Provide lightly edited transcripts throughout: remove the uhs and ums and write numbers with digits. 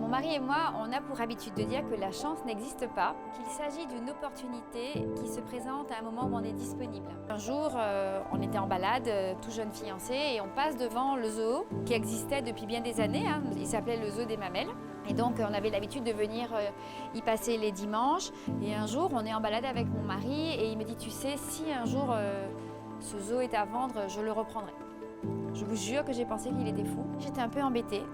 Mon mari et moi, on a pour habitude de dire que la chance n'existe pas, qu'il s'agit d'une opportunité qui se présente à un moment où on est disponible. Un jour, on était en balade, tout jeune fiancé, et on passe devant le zoo qui existait depuis bien des années. Il s'appelait le zoo des Mamelles. Et donc, on avait l'habitude de venir y passer les dimanches. Et un jour, on est en balade avec mon mari et il me dit, tu sais, si un jour ce zoo est à vendre, je le reprendrai. Je vous jure que j'ai pensé qu'il était fou. J'étais un peu embêtée.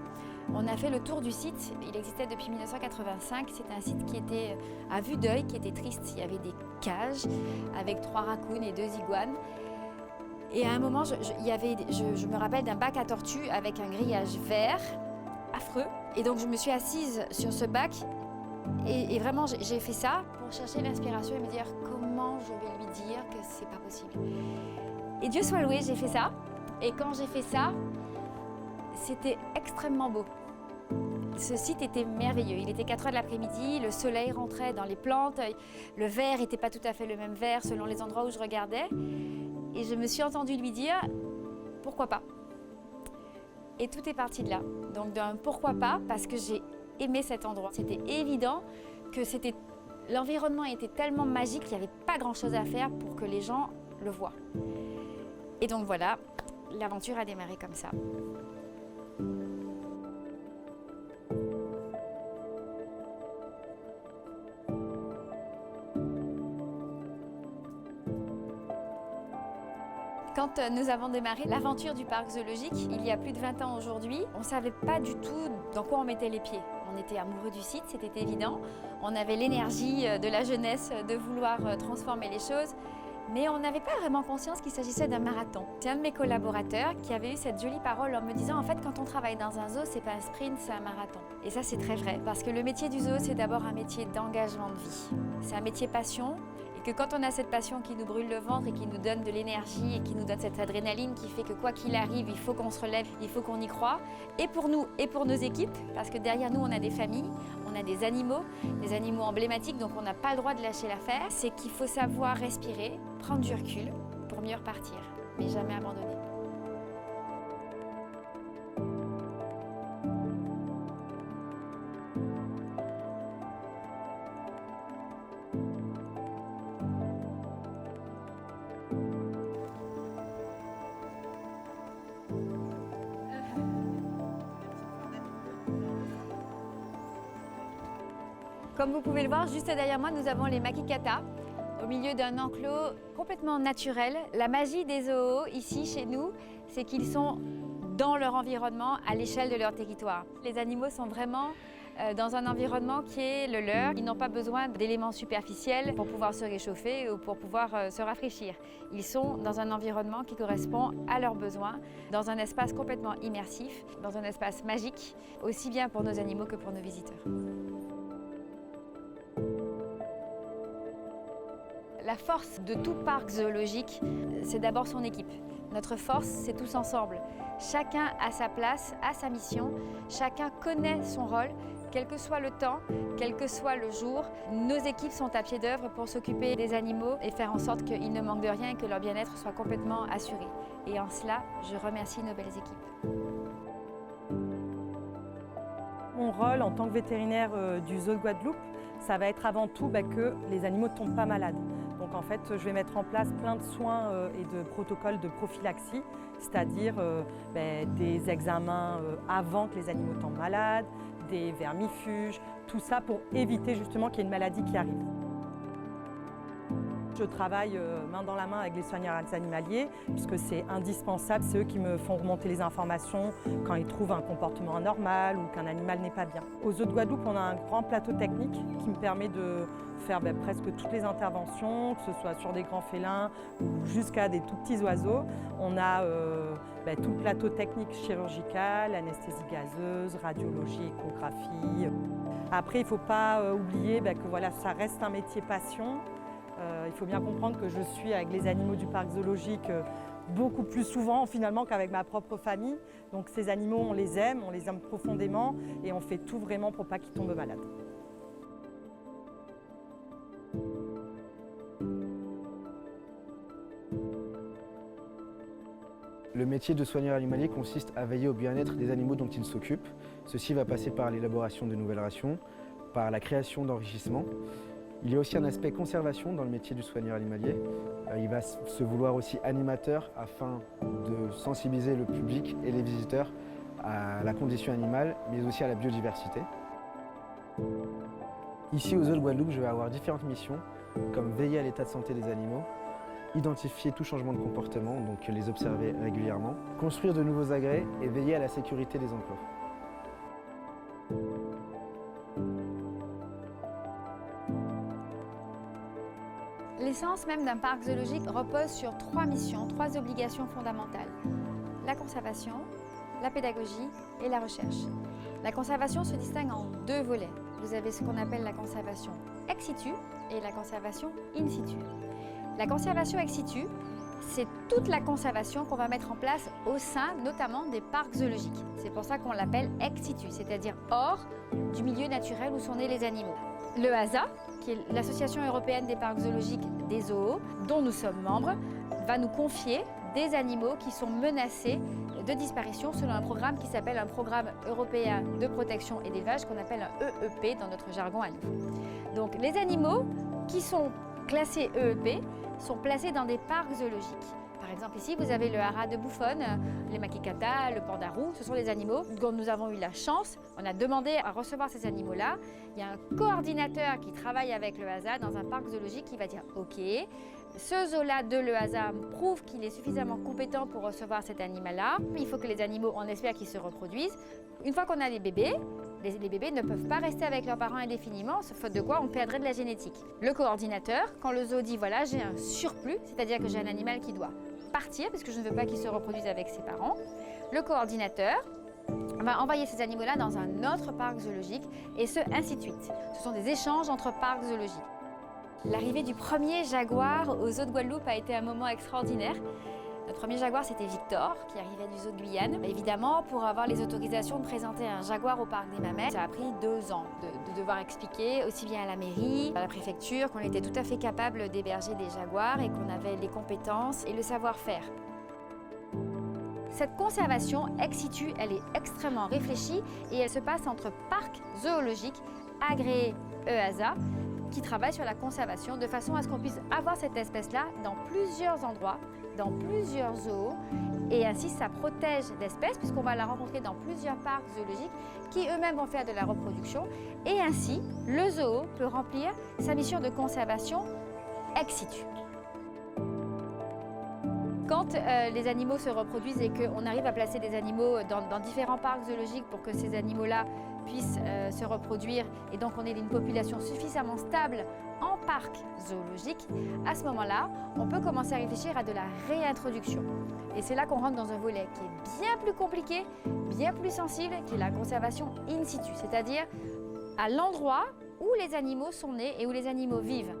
On a fait le tour du site. Il existait depuis 1985. C'était un site qui était à vue d'œil, qui était triste. Il y avait des cages avec 3 raccoons et 2 iguanes. Et à un moment, je me rappelle d'un bac à tortues avec un grillage vert, affreux. Et donc je me suis assise sur ce bac et vraiment j'ai fait ça pour chercher l'inspiration et me dire comment je vais lui dire que c'est pas possible. Et Dieu soit loué, j'ai fait ça. Et quand j'ai fait ça, c'était extrêmement beau. Ce site était merveilleux. Il était 4 h de l'après-midi, le soleil rentrait dans les plantes, le vert n'était pas tout à fait le même vert selon les endroits où je regardais. Et je me suis entendue lui dire « pourquoi pas ?» Et tout est parti de là. Donc d'un pourquoi pas, parce que j'ai aimé cet endroit. C'était évident que l'environnement était tellement magique qu'il n'y avait pas grand-chose à faire pour que les gens le voient. Et donc voilà, l'aventure a démarré comme ça. Quand nous avons démarré l'aventure du parc zoologique, il y a plus de 20 ans aujourd'hui, on ne savait pas du tout dans quoi on mettait les pieds. On était amoureux du site, c'était évident. On avait l'énergie de la jeunesse de vouloir transformer les choses. Mais on n'avait pas vraiment conscience qu'il s'agissait d'un marathon. C'est un de mes collaborateurs qui avait eu cette jolie parole en me disant « En fait, quand on travaille dans un zoo, c'est pas un sprint, c'est un marathon. » Et ça, c'est très vrai, parce que le métier du zoo, c'est d'abord un métier d'engagement de vie. C'est un métier passion, et que quand on a cette passion qui nous brûle le ventre et qui nous donne de l'énergie et qui nous donne cette adrénaline qui fait que quoi qu'il arrive, il faut qu'on se relève, il faut qu'on y croit, et pour nous et pour nos équipes, parce que derrière nous, on a des familles, on a des animaux emblématiques, donc on n'a pas le droit de lâcher l'affaire. C'est qu'il faut savoir respirer, prendre du recul pour mieux repartir, mais jamais abandonner. Comme vous pouvez le voir, juste derrière moi, nous avons les makikatas, au milieu d'un enclos complètement naturel. La magie des zoos, ici, chez nous, c'est qu'ils sont dans leur environnement, à l'échelle de leur territoire. Les animaux sont vraiment dans un environnement qui est le leur. Ils n'ont pas besoin d'éléments superficiels pour pouvoir se réchauffer ou pour pouvoir se rafraîchir. Ils sont dans un environnement qui correspond à leurs besoins, dans un espace complètement immersif, dans un espace magique, aussi bien pour nos animaux que pour nos visiteurs. La force de tout parc zoologique, c'est d'abord son équipe. Notre force, c'est tous ensemble. Chacun a sa place, a sa mission, chacun connaît son rôle, quel que soit le temps, quel que soit le jour. Nos équipes sont à pied d'œuvre pour s'occuper des animaux et faire en sorte qu'ils ne manquent de rien et que leur bien-être soit complètement assuré. Et en cela, je remercie nos belles équipes. Mon rôle en tant que vétérinaire du zoo de Guadeloupe, ça va être avant tout que les animaux ne tombent pas malades. Donc en fait, je vais mettre en place plein de soins et de protocoles de prophylaxie, c'est-à-dire des examens avant que les animaux tombent malades, des vermifuges, tout ça pour éviter justement qu'il y ait une maladie qui arrive. Je travaille main dans la main avec les soigneurs animaliers puisque c'est indispensable, c'est eux qui me font remonter les informations quand ils trouvent un comportement anormal ou qu'un animal n'est pas bien. Au zoo de Guadeloupe, on a un grand plateau technique qui me permet de faire presque toutes les interventions, que ce soit sur des grands félins ou jusqu'à des tout petits oiseaux. On a tout le plateau technique chirurgical, anesthésie gazeuse, radiologie, échographie. Après, il ne faut pas oublier que voilà, ça reste un métier passion. Il faut bien comprendre que je suis avec les animaux du parc zoologique beaucoup plus souvent finalement qu'avec ma propre famille. Donc ces animaux, on les aime profondément et on fait tout vraiment pour pas qu'ils tombent malades. Le métier de soigneur animalier consiste à veiller au bien-être des animaux dont il s'occupe Ceci va passer par l'élaboration de nouvelles rations, par la création d'enrichissements. Il y a aussi un aspect conservation dans le métier du soigneur animalier. Il va se vouloir aussi animateur afin de sensibiliser le public et les visiteurs à la condition animale, mais aussi à la biodiversité. Ici, au Zoo de Guadeloupe, je vais avoir différentes missions, comme veiller à l'état de santé des animaux, identifier tout changement de comportement, donc les observer régulièrement, construire de nouveaux agrès et veiller à la sécurité des enclos. L'essence même d'un parc zoologique repose sur 3 missions, 3 obligations fondamentales. La conservation, la pédagogie et la recherche. La conservation se distingue en 2 volets. Vous avez ce qu'on appelle la conservation ex situ et la conservation in situ. La conservation ex situ, c'est toute la conservation qu'on va mettre en place au sein notamment des parcs zoologiques. C'est pour ça qu'on l'appelle ex situ, c'est-à-dire hors du milieu naturel où sont nés les animaux. Le HAZA, qui est l'Association européenne des parcs zoologiques des zoos, dont nous sommes membres, va nous confier des animaux qui sont menacés de disparition selon un programme qui s'appelle un programme européen de protection et d'élevage qu'on appelle un EEP dans notre jargon à nous. Donc les animaux qui sont classés EEP sont placés dans des parcs zoologiques. Par exemple ici vous avez le haras de Buffon, les makikata, le panda roux, ce sont des animaux dont nous avons eu la chance, on a demandé à recevoir ces animaux-là. Il y a un coordinateur qui travaille avec le HAZA dans un parc zoologique qui va dire ok, ce zoo-là de le HAZA prouve qu'il est suffisamment compétent pour recevoir cet animal-là. Il faut que les animaux, on espère qu'ils se reproduisent. Une fois qu'on a les bébés ne peuvent pas rester avec leurs parents indéfiniment, faute de quoi on perdrait de la génétique. Le coordinateur, quand le zoo dit voilà j'ai un surplus, c'est-à-dire que j'ai un animal qui doit partir parce que je ne veux pas qu'il se reproduise avec ses parents, le coordinateur va envoyer ces animaux-là dans un autre parc zoologique et ce, ainsi de suite. Ce sont des échanges entre parcs zoologiques. L'arrivée du premier jaguar au zoo de Guadeloupe a été un moment extraordinaire. Notre premier jaguar, c'était Victor, qui arrivait du zoo de Guyane. Évidemment, pour avoir les autorisations de présenter un jaguar au parc des Mamelles, ça a pris 2 ans de devoir expliquer aussi bien à la mairie, à la préfecture, qu'on était tout à fait capable d'héberger des jaguars et qu'on avait les compétences et le savoir-faire. Cette conservation ex situ, elle est extrêmement réfléchie et elle se passe entre parcs zoologiques agréés EHAZA qui travaillent sur la conservation de façon à ce qu'on puisse avoir cette espèce-là dans plusieurs endroits, dans plusieurs zoos et ainsi ça protège l'espèce puisqu'on va la rencontrer dans plusieurs parcs zoologiques qui eux-mêmes vont faire de la reproduction et ainsi le zoo peut remplir sa mission de conservation ex situ. Quand les animaux se reproduisent et qu'on arrive à placer des animaux dans différents parcs zoologiques pour que ces animaux-là puissent se reproduire et donc on ait une population suffisamment stable en parc zoologique, à ce moment-là, on peut commencer à réfléchir à de la réintroduction. Et c'est là qu'on rentre dans un volet qui est bien plus compliqué, bien plus sensible, qui est la conservation in situ, c'est-à-dire à l'endroit où les animaux sont nés et où les animaux vivent.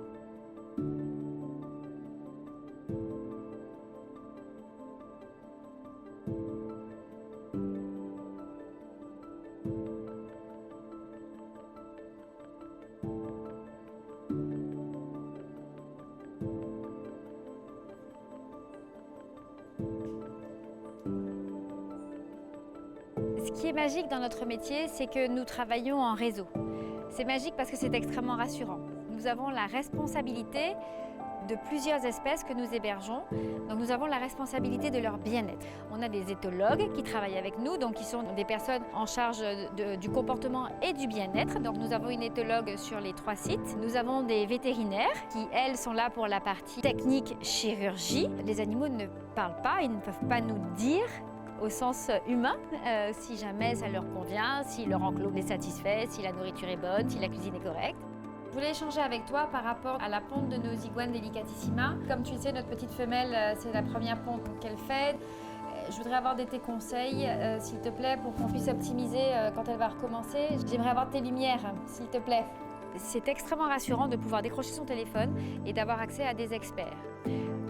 Ce qui est magique dans notre métier, c'est que nous travaillons en réseau. C'est magique parce que c'est extrêmement rassurant. Nous avons la responsabilité de plusieurs espèces que nous hébergeons. Donc nous avons la responsabilité de leur bien-être. On a des éthologues qui travaillent avec nous, donc qui sont des personnes en charge du comportement et du bien-être. Donc nous avons une éthologue sur les 3 sites. Nous avons des vétérinaires qui, elles, sont là pour la partie technique chirurgie. Les animaux ne parlent pas, ils ne peuvent pas nous dire au sens humain, si jamais ça leur convient, si leur enclos les satisfait, si la nourriture est bonne, si la cuisine est correcte. Je voulais échanger avec toi par rapport à la ponte de nos iguanes delicatissima. Comme tu le sais, notre petite femelle, c'est la première ponte qu'elle fait. Je voudrais avoir tes conseils, s'il te plaît, pour qu'on puisse optimiser quand elle va recommencer. J'aimerais avoir tes lumières, s'il te plaît. C'est extrêmement rassurant de pouvoir décrocher son téléphone et d'avoir accès à des experts.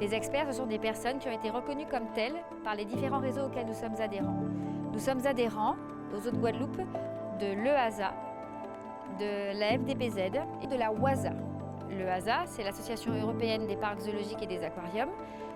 Les experts, ce sont des personnes qui ont été reconnues comme telles par les différents réseaux auxquels nous sommes adhérents. Nous sommes adhérents aux Zoo de Guadeloupe, de l'EHAZA, de la FDPZ et de la WAZA. L'EASA, c'est l'Association européenne des parcs zoologiques et des aquariums.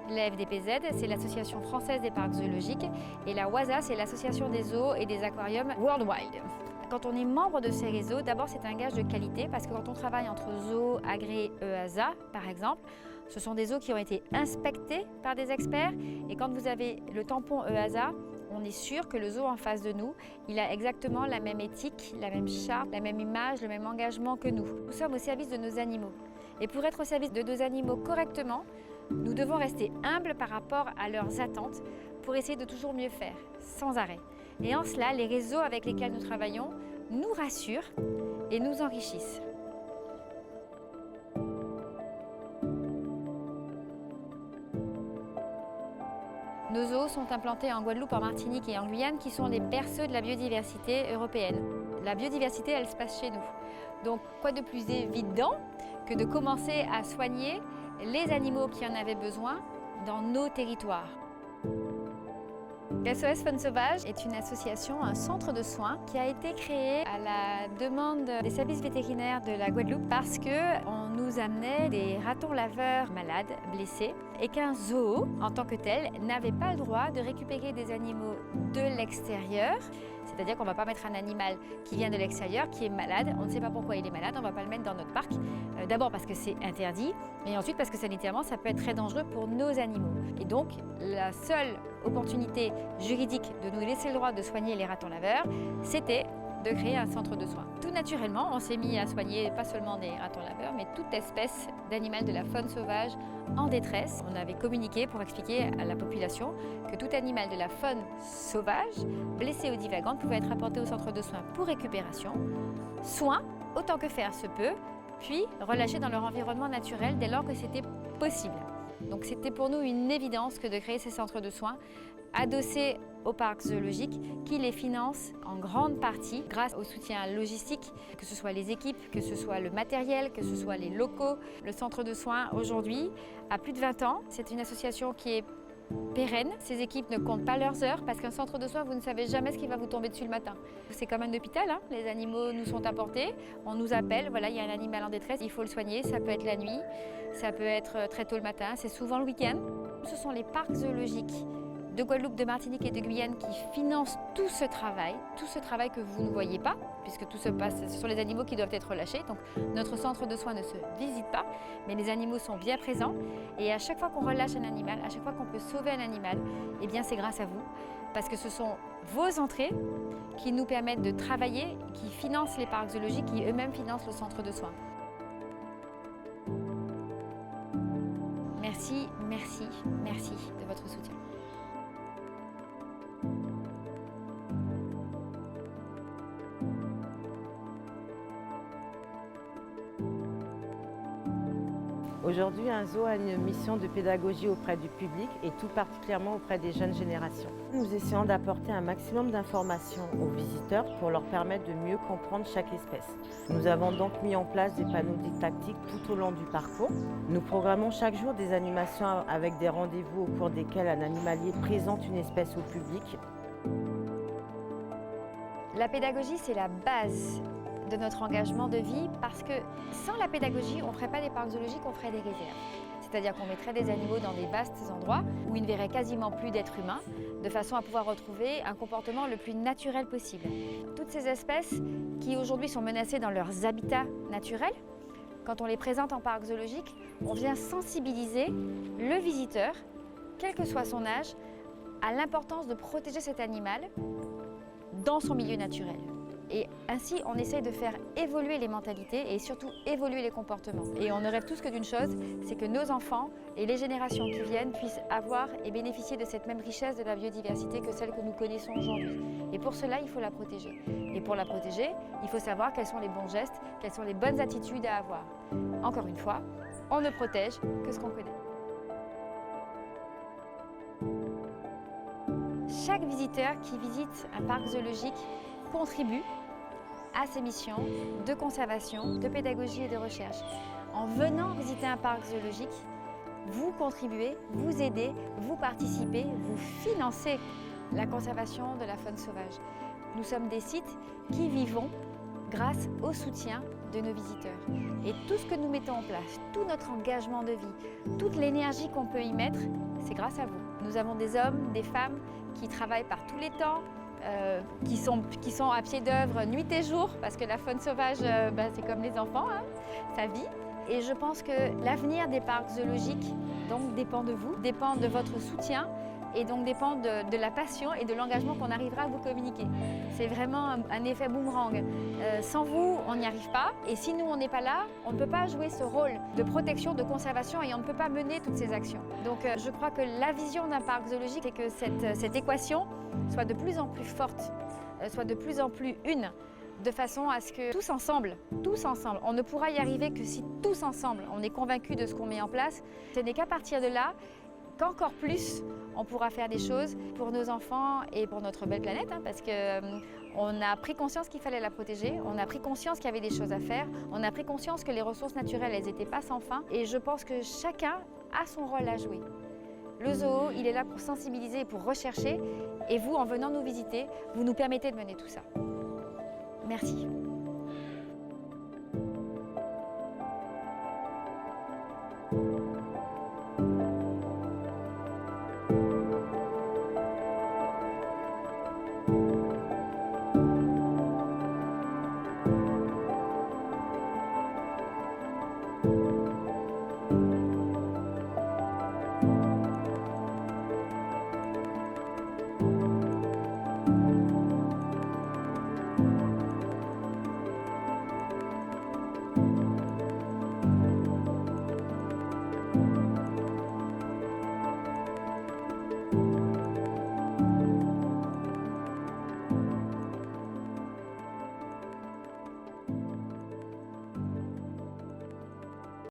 La FDPZ, c'est l'Association française des parcs zoologiques. Et la WASA, c'est l'Association des zoos et des aquariums worldwide. Quand on est membre de ces réseaux, d'abord c'est un gage de qualité parce que quand on travaille entre zoos agréés EASA, par exemple, ce sont des zoos qui ont été inspectés par des experts. Et quand vous avez le tampon EASA, on est sûr que le zoo en face de nous, il a exactement la même éthique, la même charte, la même image, le même engagement que nous. Nous sommes au service de nos animaux. Et pour être au service de nos animaux correctement, nous devons rester humbles par rapport à leurs attentes pour essayer de toujours mieux faire, sans arrêt. Et en cela, les réseaux avec lesquels nous travaillons nous rassurent et nous enrichissent. Nos zoos sont implantés en Guadeloupe, en Martinique et en Guyane, qui sont les berceaux de la biodiversité européenne. La biodiversité, elle se passe chez nous. Donc, quoi de plus évident que de commencer à soigner les animaux qui en avaient besoin dans nos territoires. SOS Faune Sauvage est une association, un centre de soins qui a été créé à la demande des services vétérinaires de la Guadeloupe parce qu'on nous amenait des ratons laveurs malades, blessés, et qu'un zoo, en tant que tel, n'avait pas le droit de récupérer des animaux de l'extérieur. C'est-à-dire qu'on ne va pas mettre un animal qui vient de l'extérieur, qui est malade, on ne sait pas pourquoi il est malade, on ne va pas le mettre dans notre parc. D'abord parce que c'est interdit, et ensuite parce que sanitairement, ça peut être très dangereux pour nos animaux. Et donc, la seule opportunité juridique de nous laisser le droit de soigner les ratons laveurs, c'était de créer un centre de soins. Tout naturellement, on s'est mis à soigner pas seulement des ratons laveurs, mais toute espèce d'animal de la faune sauvage en détresse. On avait communiqué pour expliquer à la population que tout animal de la faune sauvage, blessé ou divagante, pouvait être apporté au centre de soins pour récupération, soins autant que faire se peut, puis relâché dans leur environnement naturel dès lors que c'était possible. Donc c'était pour nous une évidence que de créer ces centres de soins adossés aux parcs zoologiques qui les financent en grande partie grâce au soutien logistique, que ce soit les équipes, que ce soit le matériel, que ce soit les locaux. Le centre de soins aujourd'hui a plus de 20 ans. C'est une association qui est pérenne. Ces équipes ne comptent pas leurs heures parce qu'un centre de soins, vous ne savez jamais ce qui va vous tomber dessus le matin. C'est comme un hôpital, hein. Les animaux nous sont apportés, on nous appelle, voilà, il y a un animal en détresse, il faut le soigner, ça peut être la nuit, ça peut être très tôt le matin, c'est souvent le week-end. Ce sont les parcs zoologiques de Guadeloupe, de Martinique et de Guyane qui financent tout ce travail que vous ne voyez pas, puisque tout se passe, ce sont les animaux qui doivent être relâchés. Donc notre centre de soins ne se visite pas, mais les animaux sont bien présents. Et à chaque fois qu'on relâche un animal, à chaque fois qu'on peut sauver un animal, eh bien c'est grâce à vous, parce que ce sont vos entrées qui nous permettent de travailler, qui financent les parcs zoologiques, qui eux-mêmes financent le centre de soins. Merci, merci, merci de votre soutien. Aujourd'hui, un zoo a une mission de pédagogie auprès du public et tout particulièrement auprès des jeunes générations. Nous essayons d'apporter un maximum d'informations aux visiteurs pour leur permettre de mieux comprendre chaque espèce. Nous avons donc mis en place des panneaux didactiques tout au long du parcours. Nous programmons chaque jour des animations avec des rendez-vous au cours desquels un animalier présente une espèce au public. La pédagogie, c'est la base de notre engagement de vie parce que sans la pédagogie, on ne ferait pas des parcs zoologiques, on ferait des réserves. C'est-à-dire qu'on mettrait des animaux dans des vastes endroits où ils ne verraient quasiment plus d'êtres humains, de façon à pouvoir retrouver un comportement le plus naturel possible. Toutes ces espèces qui aujourd'hui sont menacées dans leurs habitats naturels, quand on les présente en parc zoologique, on vient sensibiliser le visiteur, quel que soit son âge, à l'importance de protéger cet animal dans son milieu naturel. Et ainsi, on essaye de faire évoluer les mentalités et surtout évoluer les comportements. Et on ne rêve tous que d'une chose, c'est que nos enfants et les générations qui viennent puissent avoir et bénéficier de cette même richesse de la biodiversité que celle que nous connaissons aujourd'hui. Et pour cela, il faut la protéger. Et pour la protéger, il faut savoir quels sont les bons gestes, quelles sont les bonnes attitudes à avoir. Encore une fois, on ne protège que ce qu'on connaît. Chaque visiteur qui visite un parc zoologique contribue à ces missions de conservation, de pédagogie et de recherche. En venant visiter un parc zoologique, vous contribuez, vous aidez, vous participez, vous financez la conservation de la faune sauvage. Nous sommes des sites qui vivons grâce au soutien de nos visiteurs. Et tout ce que nous mettons en place, tout notre engagement de vie, toute l'énergie qu'on peut y mettre, c'est grâce à vous. Nous avons des hommes, des femmes qui travaillent par tous les temps, qui sont à pied d'œuvre nuit et jour, parce que la faune sauvage, c'est comme les enfants, hein, ça vit. Et je pense que l'avenir des parcs zoologiques donc, dépend de vous, dépend de votre soutien et donc dépend de la passion et de l'engagement qu'on arrivera à vous communiquer. C'est vraiment un effet boomerang. Sans vous, on n'y arrive pas. Et si nous, on n'est pas là, on ne peut pas jouer ce rôle de protection, de conservation et on ne peut pas mener toutes ces actions. Donc je crois que la vision d'un parc zoologique, c'est que cette équation soit de plus en plus forte, soit de plus en plus une, de façon à ce que tous ensemble, on ne pourra y arriver que si tous ensemble, on est convaincus de ce qu'on met en place. Ce n'est qu'à partir de là qu'encore plus, on pourra faire des choses pour nos enfants et pour notre belle planète, hein, parce qu'on a pris conscience qu'il fallait la protéger, on a pris conscience qu'il y avait des choses à faire, on a pris conscience que les ressources naturelles, elles n'étaient pas sans fin, et je pense que chacun a son rôle à jouer. Le zoo, il est là pour sensibiliser et pour rechercher, et vous, en venant nous visiter, vous nous permettez de mener tout ça. Merci.